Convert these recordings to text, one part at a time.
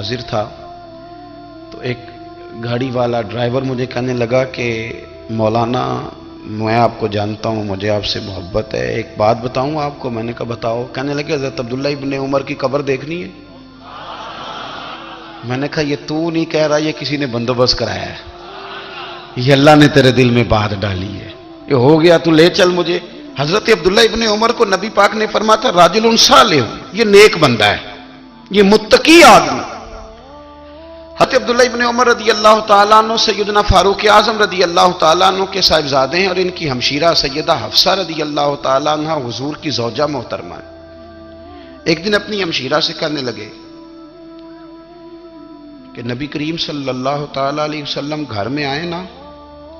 حاضر تھا تو ایک گاڑی والا ڈرائیور مجھے کہنے لگا کہ مولانا میں آپ کو جانتا ہوں، مجھے آپ سے محبت ہے، ایک بات بتاؤں آپ کو؟ میں نے کہا بتاؤ۔ کہنے لگے حضرت عبداللہ ابن عمر کی قبر دیکھنی ہے۔ میں نے کہا یہ تو نہیں کہہ رہا، یہ کسی نے بندوبست کرایا ہے، یہ اللہ نے تیرے دل میں بات ڈالی ہے، یہ ہو گیا تو لے چل مجھے۔ حضرت عبداللہ ابن عمر کو نبی پاک نے فرمایا تھا راجل صالح، یہ نیک بندہ ہے، یہ متقی آدمی۔ حضرت عبداللہ ابن عمر رضی اللہ تعالیٰ عنہ سیدنا فاروق اعظم رضی اللہ تعالیٰ عنہ کے صاحبزادے ہیں، اور ان کی ہمشیرہ سیدہ حفصہ رضی اللہ تعالیٰ عنہ حضور کی زوجہ محترمہ ہے۔ ایک دن اپنی ہمشیرہ سے کہنے لگے کہ نبی کریم صلی اللہ تعالیٰ علیہ وسلم گھر میں آئے نا،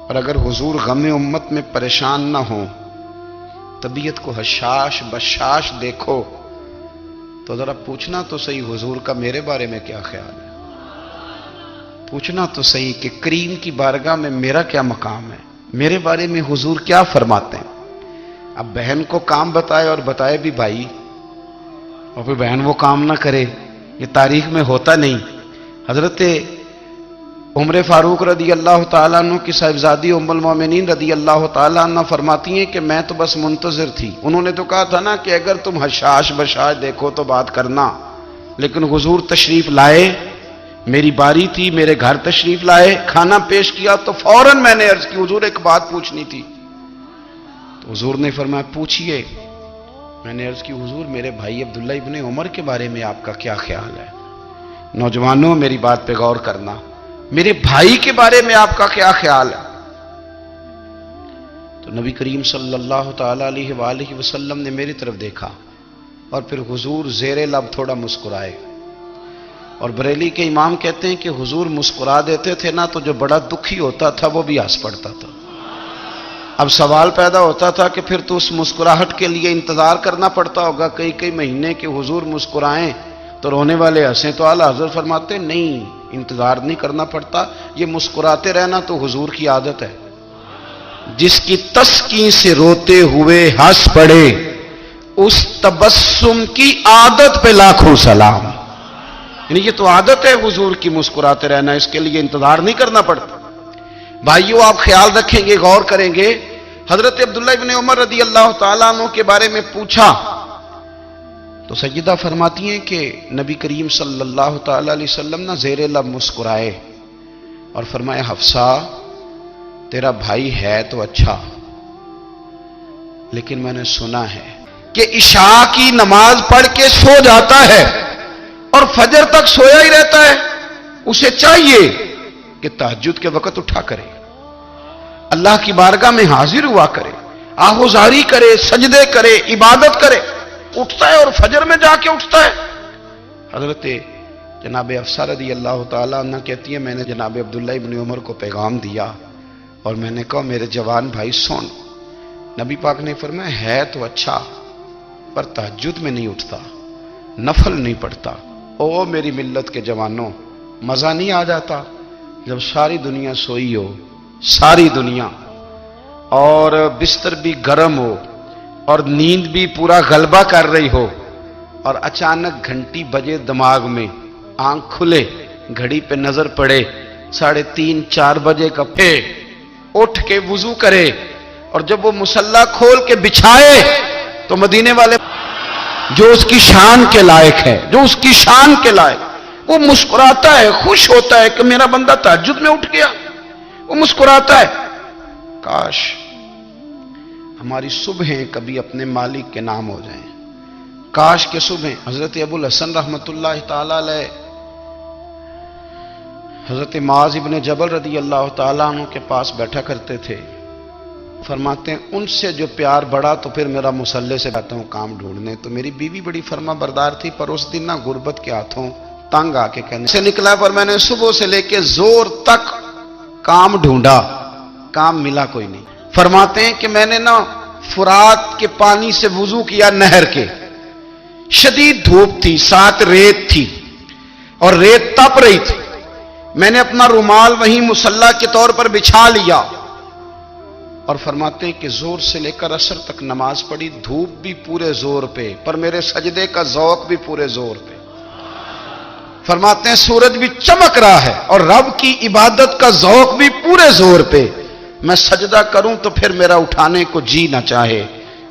اور اگر حضور غم امت میں پریشان نہ ہوں، طبیعت کو حشاش بشاش دیکھو تو ذرا پوچھنا تو صحیح حضور کا میرے بارے میں کیا خیال ہے، پوچھنا تو صحیح کہ کریم کی بارگاہ میں میرا کیا مقام ہے، میرے بارے میں حضور کیا فرماتے ہیں۔ اب بہن کو کام بتائے، اور بتائے بھی بھائی، اور پھر بہن وہ کام نہ کرے، یہ تاریخ میں ہوتا نہیں۔ حضرت عمر فاروق رضی اللہ تعالیٰ عنہ کی صاحبزادی ام المومنین رضی اللہ تعالیٰ عنہ فرماتی ہیں کہ میں تو بس منتظر تھی، انہوں نے تو کہا تھا نا کہ اگر تم حشاش بشاش دیکھو تو بات کرنا، لیکن حضور تشریف لائے، میری باری تھی، میرے گھر تشریف لائے، کھانا پیش کیا تو فوراً میں نے عرض کی حضور ایک بات پوچھنی تھی، تو حضور نے فرمایا پوچھئے۔ میں نے عرض کی حضور میرے بھائی عبداللہ ابن عمر کے بارے میں آپ کا کیا خیال ہے؟ نوجوانوں میری بات پہ غور کرنا، میرے بھائی کے بارے میں آپ کا کیا خیال ہے؟ تو نبی کریم صلی اللہ تعالیٰ علیہ وآلہ وسلم نے میری طرف دیکھا، اور پھر حضور زیر لب تھوڑا مسکرائے، اور بریلی کے امام کہتے ہیں کہ حضور مسکرا دیتے تھے نا تو جو بڑا دکھی ہوتا تھا وہ بھی ہنس پڑتا تھا۔ اب سوال پیدا ہوتا تھا کہ پھر تو اس مسکراہٹ کے لیے انتظار کرنا پڑتا ہوگا کئی کئی مہینے کہ حضور مسکرائیں تو رونے والے ہنسیں، تو اعلیٰ حضرت فرماتے نہیں، انتظار نہیں کرنا پڑتا، یہ مسکراتے رہنا تو حضور کی عادت ہے۔ جس کی تسکین سے روتے ہوئے ہنس پڑے، اس تبسم کی عادت پہ لاکھوں سلام۔ یعنی یہ تو عادت ہے حضور کی مسکراتے رہنا، اس کے لیے انتظار نہیں کرنا پڑتا۔ بھائیو آپ خیال رکھیں گے، غور کریں گے، حضرت عبداللہ ابن عمر رضی اللہ تعالیٰ عنہ کے بارے میں پوچھا تو سیدہ فرماتی ہیں کہ نبی کریم صلی اللہ تعالیٰ علیہ وسلم نہ زیر لب مسکرائے اور فرمایا حفصہ تیرا بھائی ہے تو اچھا، لیکن میں نے سنا ہے کہ عشاء کی نماز پڑھ کے سو جاتا ہے اور فجر تک سویا ہی رہتا ہے، اسے چاہیے کہ تہجد کے وقت اٹھا کرے، اللہ کی بارگاہ میں حاضر ہوا کرے، آہوزاری کرے، سجدے کرے، عبادت کرے، اٹھتا ہے اور فجر میں جا کے اٹھتا ہے۔ حضرت جناب حفصہ رضی اللہ تعالیٰ عنہ کہتی ہیں میں نے جناب عبداللہ ابن عمر کو پیغام دیا اور میں نے کہا میرے جوان بھائی سن، نبی پاک نے فرمایا ہے تو اچھا پر تہجد میں نہیں اٹھتا، نفل نہیں پڑھتا۔ او میری ملت کے جوانوں، مزہ نہیں آ جاتا جب ساری دنیا سوئی ہو، ساری دنیا، اور بستر بھی گرم ہو اور نیند بھی پورا غلبہ کر رہی ہو، اور اچانک گھنٹی بجے دماغ میں، آنکھ کھلے، گھڑی پہ نظر پڑے 3:30 4 بجے کا، پھر اٹھ کے وضو کرے، اور جب وہ مصلی کھول کے بچھائے تو مدینے والے جو اس کی شان کے لائق ہے، جو اس کی شان کے لائق، وہ مسکراتا ہے، خوش ہوتا ہے کہ میرا بندہ تہجد میں اٹھ گیا، وہ مسکراتا ہے۔ کاش ہماری صبحیں کبھی اپنے مالک کے نام ہو جائیں، کاش کے صبحیں۔ حضرت ابو الحسن رحمۃ اللہ تعالی علیہ حضرت معاذ ابن جبل رضی اللہ تعالیٰ عنہ کے پاس بیٹھا کرتے تھے، فرماتے ہیں ان سے جو پیار بڑھا تو پھر میرا مصلی سے جاتا ہوں کام ڈھونڈنے، تو میری بیوی بڑی فرما بردار تھی، پر اس دن نہ غربت کے ہاتھوں تنگ آ کے کہنے سے نکلا، پر میں نے صبح سے لے کے زور تک کام ڈھونڈا، کام ملا کوئی نہیں۔ فرماتے ہیں کہ میں نے نا فرات کے پانی سے وضو کیا، نہر کے، شدید دھوپ تھی، ساتھ ریت تھی اور ریت تپ رہی تھی، میں نے اپنا رومال وہیں مصلی کے طور پر بچھا لیا، اور فرماتے ہیں کہ زور سے لے کر عصر تک نماز پڑھی، دھوپ بھی پورے زور پہ پر میرے سجدے کا ذوق بھی پورے زور پہ۔ فرماتے ہیں سورج بھی چمک رہا ہے اور رب کی عبادت کا ذوق بھی پورے زور پہ، میں سجدہ کروں تو پھر میرا اٹھانے کو جی نہ چاہے۔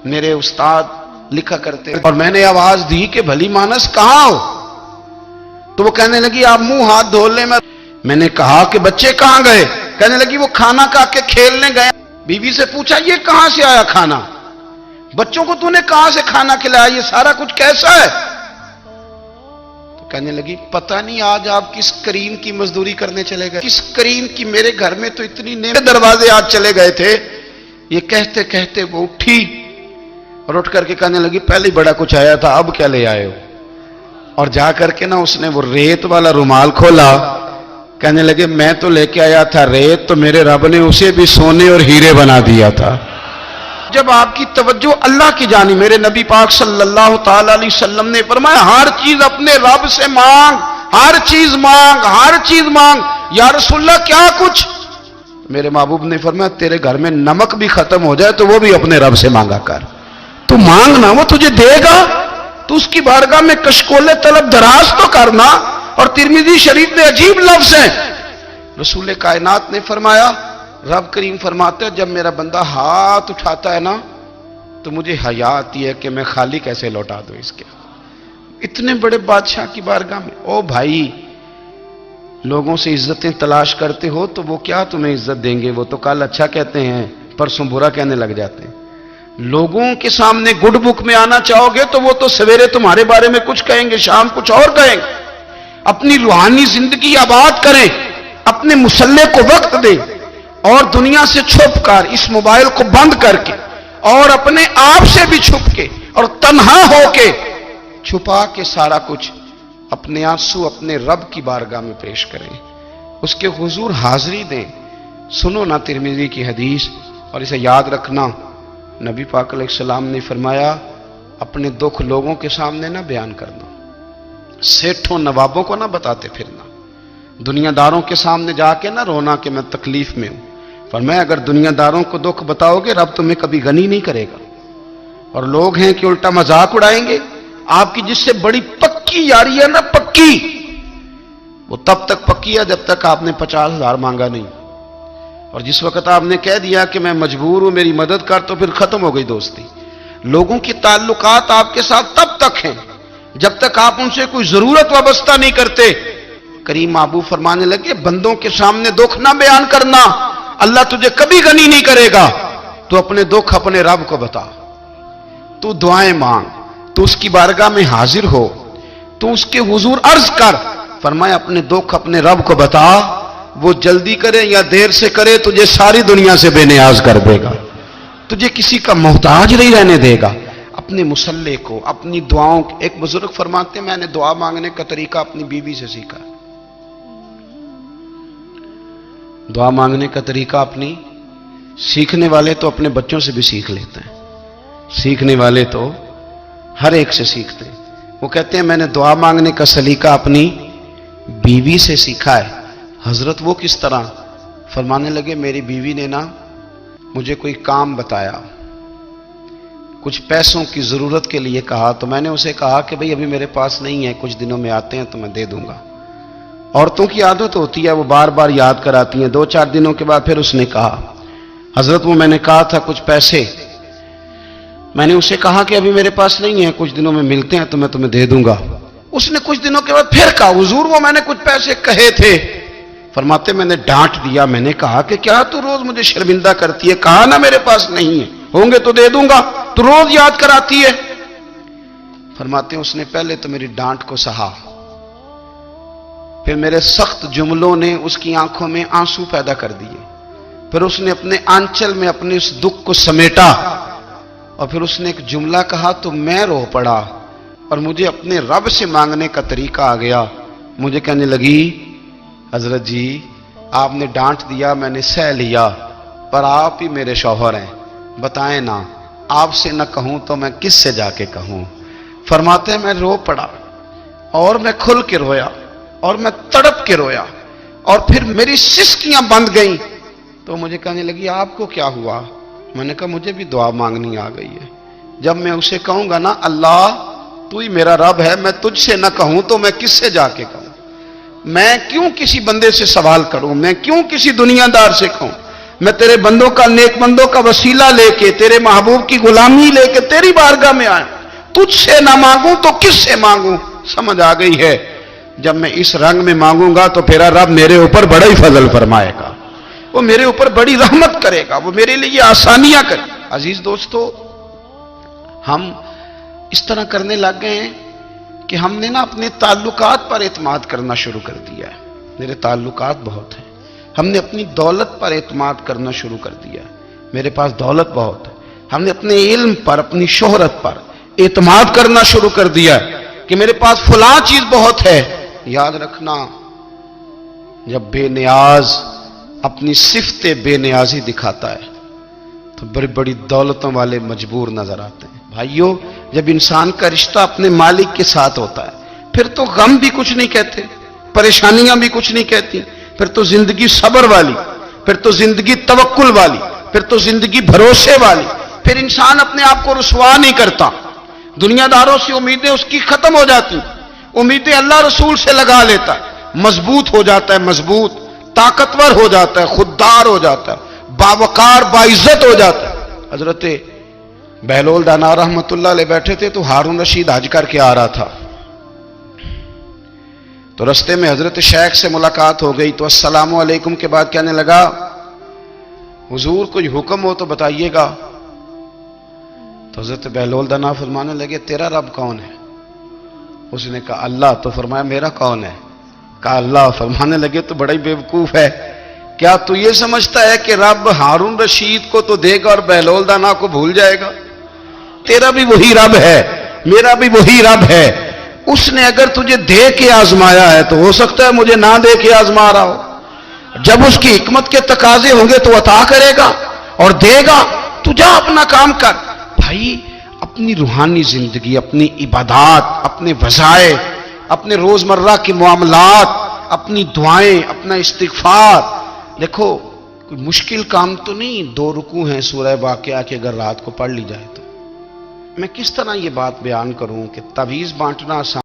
میرے استاد لکھا کرتے اور میں نے آواز دی کہ بھلی مانس کہاں ہو؟ تو وہ کہنے لگی آپ منہ ہاتھ دھو لیں۔ میں نے کہا کہ بچے کہاں گئے؟ کہنے لگی وہ کھانا کھا کے کھیلنے گئے۔ بیوی سے پوچھا یہ کہاں سے آیا کھانا؟ بچوں کو تو نے کہاں سے کھانا کھلایا؟ یہ سارا کچھ کیسا ہے؟ تو کہنے لگی پتہ نہیں آج آپ کس کریم کی مزدوری کرنے چلے گئے، کس کریم کی، میرے گھر میں تو اتنی نعمتیں، دروازے آج چلے گئے تھے۔ یہ کہتے کہتے وہ اٹھی اور اٹھ کر کے کہنے لگی پہلے ہی بڑا کچھ آیا تھا، اب کیا لے آئے ہو؟ اور جا کر کے نا اس نے وہ ریت والا رومال کھولا، کہنے لگے میں تو لے کے آیا تھا ریت، تو میرے رب نے اسے بھی سونے اور ہیرے بنا دیا تھا۔ جب آپ کی توجہ اللہ کی جانب، میرے نبی پاک صلی اللہ تعالی علیہ وسلم نے فرمایا ہر چیز اپنے رب سے مانگ، ہر چیز مانگ، ہر چیز مانگ۔ یا رسول اللہ کیا کچھ؟ میرے محبوب نے فرمایا تیرے گھر میں نمک بھی ختم ہو جائے تو وہ بھی اپنے رب سے مانگا کر، تو مانگنا وہ تجھے دے گا، تو اس کی بارگاہ میں کشکول طلب دراز تو کرنا۔ اور ترمذی شریف میں عجیب لفظ ہیں، رسول کائنات نے فرمایا، رب کریم فرماتے ہیں جب میرا بندہ ہاتھ اٹھاتا ہے نا تو مجھے حیا آتی ہے کہ میں خالی کیسے لوٹا دوں اس کے۔ اتنے بڑے بادشاہ کی بارگاہ میں، او بھائی لوگوں سے عزتیں تلاش کرتے ہو تو وہ کیا تمہیں عزت دیں گے؟ وہ تو کل اچھا کہتے ہیں پرسوں برا کہنے لگ جاتے ہیں۔ لوگوں کے سامنے گڈ بک میں آنا چاہو گے تو وہ تو سویرے تمہارے بارے میں کچھ کہیں گے، شام کچھ اور کہیں گے۔ اپنی روحانی زندگی آباد کریں، اپنے مسلح کو وقت دیں، اور دنیا سے چھپ کر اس موبائل کو بند کر کے اور اپنے آپ سے بھی چھپ کے اور تنہا ہو کے چھپا کے سارا کچھ اپنے آنسو اپنے رب کی بارگاہ میں پیش کریں، اس کے حضور حاضری دیں۔ سنو نا ترمذی کی حدیث، اور اسے یاد رکھنا، نبی پاک علیہ السلام نے فرمایا اپنے دکھ لوگوں کے سامنے نہ بیان کرنا، سیٹھوں نوابوں کو نہ بتاتے پھرنا، دنیا داروں کے سامنے جا کے نہ رونا کہ میں تکلیف میں ہوں۔ فرمایا اگر دنیا داروں کو دکھ بتاؤ گے رب تمہیں کبھی غنی نہیں کرے گا، اور لوگ ہیں کہ الٹا مذاق اڑائیں گے۔ آپ کی جس سے بڑی پکی یاری ہے نا، پکی، وہ تب تک پکی ہے جب تک آپ نے 50,000 مانگا نہیں، اور جس وقت آپ نے کہہ دیا کہ میں مجبور ہوں میری مدد کر تو پھر ختم ہو گئی دوستی۔ لوگوں کی تعلقات آپ کے ساتھ تب تک ہیں جب تک آپ ان سے کوئی ضرورت وابستہ نہیں کرتے۔ کریم محبوب فرمانے لگے بندوں کے سامنے دکھ نہ بیان کرنا، اللہ تجھے کبھی غنی نہیں کرے گا۔ تو اپنے دکھ اپنے رب کو بتا، تو دعائیں مانگ، تو اس کی بارگاہ میں حاضر ہو، تو اس کے حضور عرض کر۔ فرمایا اپنے دکھ اپنے رب کو بتا، وہ جلدی کرے یا دیر سے کرے تجھے ساری دنیا سے بے نیاز کر دے گا، تجھے کسی کا محتاج نہیں رہنے دے گا۔ اپنے مسلح کو، اپنی دعاؤں، ایک بزرگ فرماتے ہیں میں نے دعا مانگنے کا طریقہ اپنی بیوی سے سیکھا۔ دعا مانگنے کا طریقہ اپنی، سیکھنے والے تو اپنے بچوں سے بھی سیکھ لیتے ہیں، سیکھنے والے تو ہر ایک سے سیکھتے ہیں۔ وہ کہتے ہیں میں نے دعا مانگنے کا سلیقہ اپنی بیوی سے سیکھا ہے۔ حضرت وہ کس طرح؟ فرمانے لگے میری بیوی نے نا مجھے کوئی کام بتایا، کچھ پیسوں کی ضرورت کے لیے کہا، تو میں نے اسے کہا کہ بھئی ابھی میرے پاس نہیں ہے، کچھ دنوں میں آتے ہیں تو میں دے دوں گا۔ عورتوں کی عادت ہوتی ہے وہ بار بار یاد کراتی ہیں، 2-4 دنوں کے بعد پھر اس نے کہا حضرت وہ میں نے کہا تھا کچھ پیسے، میں نے اسے کہا کہ ابھی میرے پاس نہیں ہے، کچھ دنوں میں ملتے ہیں تو میں تمہیں دے دوں گا۔ اس نے کچھ دنوں کے بعد پھر کہا حضور وہ میں نے کچھ پیسے کہے تھے۔ فرماتے میں نے ڈانٹ دیا، میں نے کہا کہ کیا تو روز مجھے شرمندہ کرتی ہے، کہا نا میرے پاس نہیں ہے، ہوں گے تو دے دوں گا، تو روز یاد کراتی ہے۔ فرماتے ہیں اس نے پہلے تو میری ڈانٹ کو سہا، پھر میرے سخت جملوں نے اس کی آنکھوں میں آنسو پیدا کر دیے، پھر اس نے اپنے آنچل میں اپنے اس دکھ کو سمیٹا، اور پھر اس نے ایک جملہ کہا تو میں رو پڑا، اور مجھے اپنے رب سے مانگنے کا طریقہ آ گیا۔ مجھے کہنے لگی حضرت جی آپ نے ڈانٹ دیا میں نے سہ لیا، پر آپ ہی میرے شوہر ہیں، بتائیں نا آپ سے نہ کہوں تو میں کس سے جا کے کہوں۔ فرماتے ہیں میں رو پڑا، اور میں کھل کے رویا، اور میں تڑپ کے رویا، اور پھر میری سسکیاں بند گئیں۔ تو مجھے کہنے لگی آپ کو کیا ہوا؟ میں نے کہا مجھے بھی دعا مانگنی آ گئی ہے، جب میں اسے کہوں گا نا اللہ تو ہی میرا رب ہے، میں تجھ سے نہ کہوں تو میں کس سے جا کے کہوں۔ میں کیوں کسی بندے سے سوال کروں, میں کیوں کسی دنیا دار سے کہوں, میں تیرے بندوں کا, نیک بندوں کا وسیلہ لے کے, تیرے محبوب کی غلامی لے کے تیری بارگاہ میں آیا, تجھ سے نہ مانگوں تو کس سے مانگوں. سمجھ آ گئی ہے, جب میں اس رنگ میں مانگوں گا تو پھر رب میرے اوپر بڑا ہی فضل فرمائے گا, وہ میرے اوپر بڑی رحمت کرے گا, وہ میرے لیے آسانیاں کرے. عزیز دوستو, ہم اس طرح کرنے لگ گئے ہیں کہ ہم نے نا اپنے تعلقات پر اعتماد کرنا شروع کر دیا ہے. میرے تعلقات بہت ہیں. ہم نے اپنی دولت پر اعتماد کرنا شروع کر دیا ہے. میرے پاس دولت بہت ہے. ہم نے اپنے علم پر, اپنی شہرت پر اعتماد کرنا شروع کر دیا ہے کہ میرے پاس فلاں چیز بہت ہے. یاد رکھنا, جب بے نیاز اپنی صفت بے نیازی دکھاتا ہے تو بڑی بڑی دولتوں والے مجبور نظر آتے ہیں. بھائیو, جب انسان کا رشتہ اپنے مالک کے ساتھ ہوتا ہے پھر تو غم بھی کچھ نہیں کہتے, پریشانیاں بھی کچھ نہیں کہتی, پھر تو زندگی صبر والی, پھر تو زندگی توکل والی, پھر تو زندگی بھروسے والی. پھر انسان اپنے آپ کو رسوا نہیں کرتا. دنیا داروں سے امیدیں اس کی ختم ہو جاتی, امیدیں اللہ رسول سے لگا لیتا ہے, مضبوط ہو جاتا ہے, مضبوط, طاقتور ہو جاتا ہے, خوددار ہو جاتا ہے, باوقار باعزت ہو جاتا ہے. حضرت بہلول دانا رحمت اللہ علیہ بیٹھے تھے تو ہارون رشید حج کر کے آ رہا تھا, تو رستے میں حضرت شیخ سے ملاقات ہو گئی تو السلام علیکم کے بعد کہنے لگا, حضور کوئی حکم ہو تو بتائیے گا. تو حضرت بہلول دانا فرمانے لگے, تیرا رب کون ہے؟ اس نے کہا اللہ. تو فرمایا میرا کون ہے؟ کہا اللہ. فرمانے لگے تو بڑا ہی بیوقوف ہے, کیا تو یہ سمجھتا ہے کہ رب ہارون رشید کو تو دے گا اور بہلول دانا کو بھول جائے گا؟ تیرا بھی وہی رب ہے, میرا بھی وہی رب ہے. اس نے اگر تجھے دے کے آزمایا ہے تو ہو سکتا ہے مجھے نہ دے کے آزما رہا ہو. جب اس کی حکمت کے تقاضے ہوں گے تو عطا کرے گا اور دے گا. تو جا اپنا کام کر. بھائی, اپنی روحانی زندگی, اپنی عبادات, اپنے وظائف, اپنے روزمرہ کے معاملات, اپنی دعائیں, اپنا استغفار. دیکھو کوئی مشکل کام تو نہیں, 2 رکوع ہیں سورہ واقعہ کے, اگر رات کو پڑھ لی جائے تو. میں کس طرح یہ بات بیان کروں کہ تعویذ بانٹنا آسان